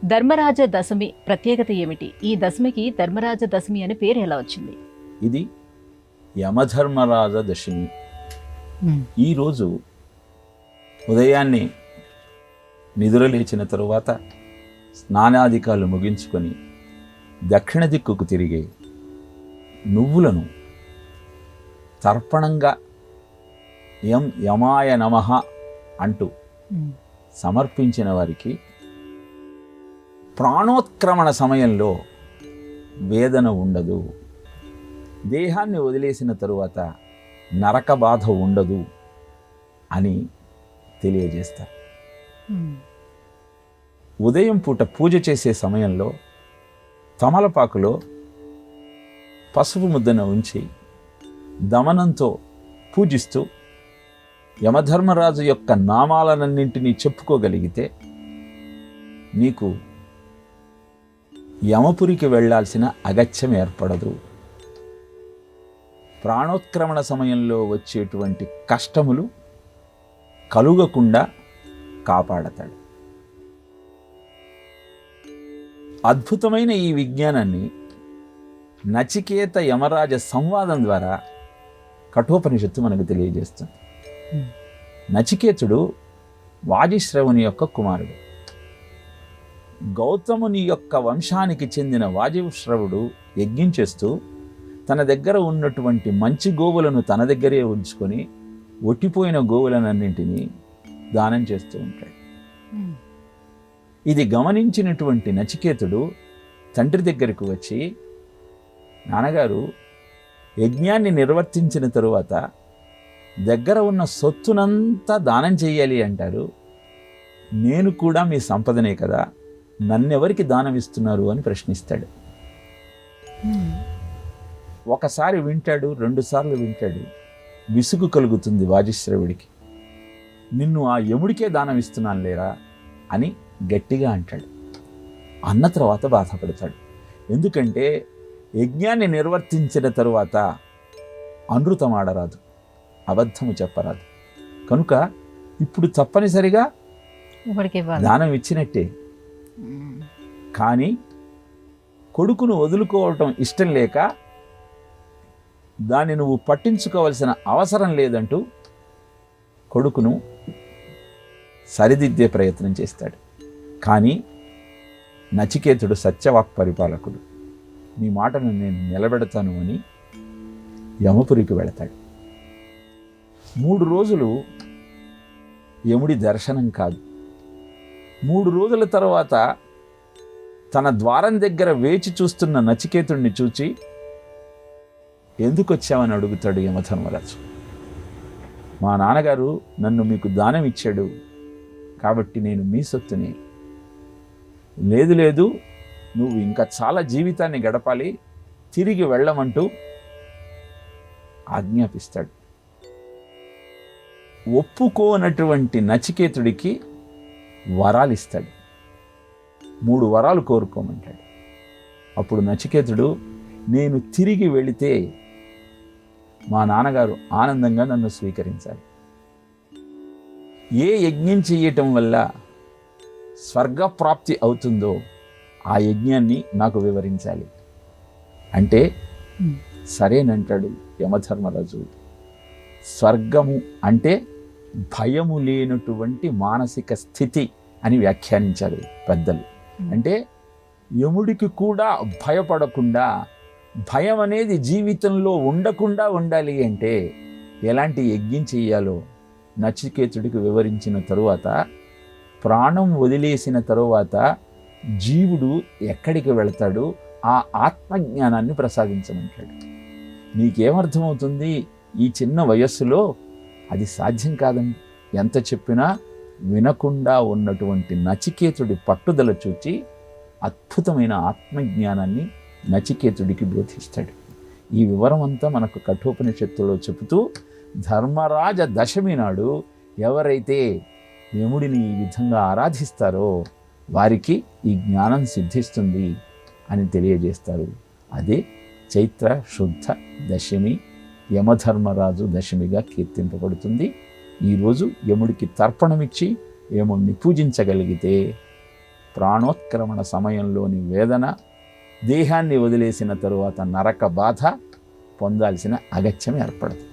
ధర్మరాజ దశమి ప్రత్యేకత ఏమిటి? ఈ దశమికి ధర్మరాజ దశమి అని పేరు ఎలా వచ్చింది? ఇది యమధర్మరాజ దశమి. ఈరోజు ఉదయాన్నే నిద్ర లేచిన తరువాత స్నానాధికాలు ముగించుకొని దక్షిణ దిక్కుకు తిరిగే నువ్వులను తర్పణంగా యమాయ నమః అంటూ సమర్పించిన వారికి ప్రాణోత్క్రమణ సమయంలో వేదన ఉండదు, దేహాన్ని వదిలేసిన తరువాత నరక బాధ ఉండదు అని తెలియజేస్తారు. ఉదయం పూట పూజ చేసే సమయంలో తమలపాకులో పసుపు ముద్దను ఉంచి దమనంతో పూజిస్తూ యమధర్మరాజు యొక్క నామాలన్నింటినీ చెప్పుకోగలిగితే నీకు యమపురికి వెళ్ళాల్సిన అగత్యం ఏర్పడదు. ప్రాణోత్క్రమణ సమయంలో వచ్చేటువంటి కష్టములు కలుగకుండా కాపాడతాడు. అద్భుతమైన ఈ విజ్ఞానాన్ని నచికేత యమరాజ సంవాదం ద్వారా కఠోపనిషత్తు మనకు తెలియజేస్తుంది. నచికేతుడు వాజిశ్రవుని యొక్క కుమారుడు. గౌతముని యొక్క వంశానికి చెందిన వాజిశ్రవుడు యజ్ఞం చేస్తూ తన దగ్గర ఉన్నటువంటి మంచి గోవులను తన దగ్గరే ఉంచుకొని ఒట్టిపోయిన గోవులనన్నింటినీ దానం చేస్తూ ఉంటాడు. ఇది గమనించినటువంటి నచికేతుడు తండ్రి దగ్గరకు వచ్చి, నాన్నగారు యజ్ఞాన్ని నిర్వర్తించిన తరువాత దగ్గర ఉన్న సొత్తునంతా దానం చేయాలి అంటారు, నేను కూడా మీ సంపదనే కదా, నన్నెవరికి దానం ఇస్తున్నారు అని ప్రశ్నిస్తాడు. ఒకసారి వింటాడు, 2 సార్లు వింటాడు, విసుగు కలుగుతుంది వాజిశ్రవుడికి. నిన్ను ఆ యముడికే దానం ఇస్తున్నాను లేరా అని గట్టిగా అంటాడు. అన్న తర్వాత బాధపడతాడు. ఎందుకంటే యజ్ఞాన్ని నిర్వర్తించిన తరువాత అనృతం ఆడరాదు, అబద్ధము చెప్పరాదు. కనుక ఇప్పుడు తప్పనిసరిగా దానం ఇచ్చినట్టే. కానీ కొడుకును వదులుకోవటం ఇష్టం లేక దాన్ని నువ్వు పట్టించుకోవాల్సిన అవసరం లేదంటూ కొడుకును సరిదిద్దే ప్రయత్నం చేస్తాడు. కానీ నచికేతుడు సత్యవాక్ పరిపాలకుడు, నీ మాటను నేను నిలబెడతాను అని యమపురికి వెళతాడు. 3 రోజులు యముడి దర్శనం కాదు. 3 రోజుల తర్వాత తన ద్వారం దగ్గర వేచి చూస్తున్న నచికేతుడిని చూచి, ఎందుకు వచ్చామని అడుగుతాడు యమధర్మరాజు. మా నాన్నగారు నన్ను మీకు దానం ఇచ్చాడు కాబట్టి నేను మీ సొత్తుని. లేదు లేదు, నువ్వు ఇంకా చాలా జీవితాన్ని గడపాలి, తిరిగి వెళ్ళమంటూ ఆజ్ఞాపిస్తాడు. ఒప్పుకోనటువంటి నచికేతుడికి వరాలు ఇస్తాడు. 3 వరాలు కోరుకోమంటాడు. అప్పుడు నచికేతుడు, నేను తిరిగి వెళితే మా నాన్నగారు ఆనందంగా నన్ను స్వీకరించాలి, ఏ యజ్ఞం చేయటం వల్ల స్వర్గప్రాప్తి అవుతుందో ఆ యజ్ఞాన్ని నాకు వివరించాలి అంటే సరేనంటాడు యమధర్మరాజు. స్వర్గము అంటే భయము లేనటువంటి మానసిక స్థితి అని వ్యాఖ్యానించారు పెద్దలు. అంటే యముడికి కూడా భయపడకుండా, భయం అనేది జీవితంలో ఉండకుండా ఉండాలి అంటే ఎలాంటి యజ్ఞం చేయాలో నచికేతుడికి వివరించిన తరువాత, ప్రాణం వదిలేసిన తరువాత జీవుడు ఎక్కడికి వెళతాడు, ఆ ఆత్మజ్ఞానాన్ని ప్రసాదించమంటాడు. నీకేమర్థమవుతుంది ఈ చిన్న వయస్సులో? అది సాధ్యం కాదండి. ఎంత చెప్పినా వినకుండా ఉన్నటువంటి నచికేతుడి పట్టుదల చూచి అద్భుతమైన ఆత్మజ్ఞానాన్ని నచికేతుడికి బోధిస్తాడు. ఈ వివరం అంతా మనకు కఠోపనిషత్తులో చెబుతూ, ధర్మరాజ దశమి నాడు ఎవరైతే యముడిని ఈ విధంగా ఆరాధిస్తారో వారికి ఈ జ్ఞానం సిద్ధిస్తుంది అని తెలియజేస్తారు. అదే చైత్ర శుద్ధ దశమి యమధర్మరాజు దశమిగా కీర్తింపబడుతుంది. ఈరోజు యముడికి తర్పణమిచ్చి యముడిని పూజించగలిగితే ప్రాణోత్క్రమణ సమయంలోని వేదన, దేహాన్ని వదిలేసిన తరువాత నరక బాధ పొందాల్సిన అగత్యం ఏర్పడదు.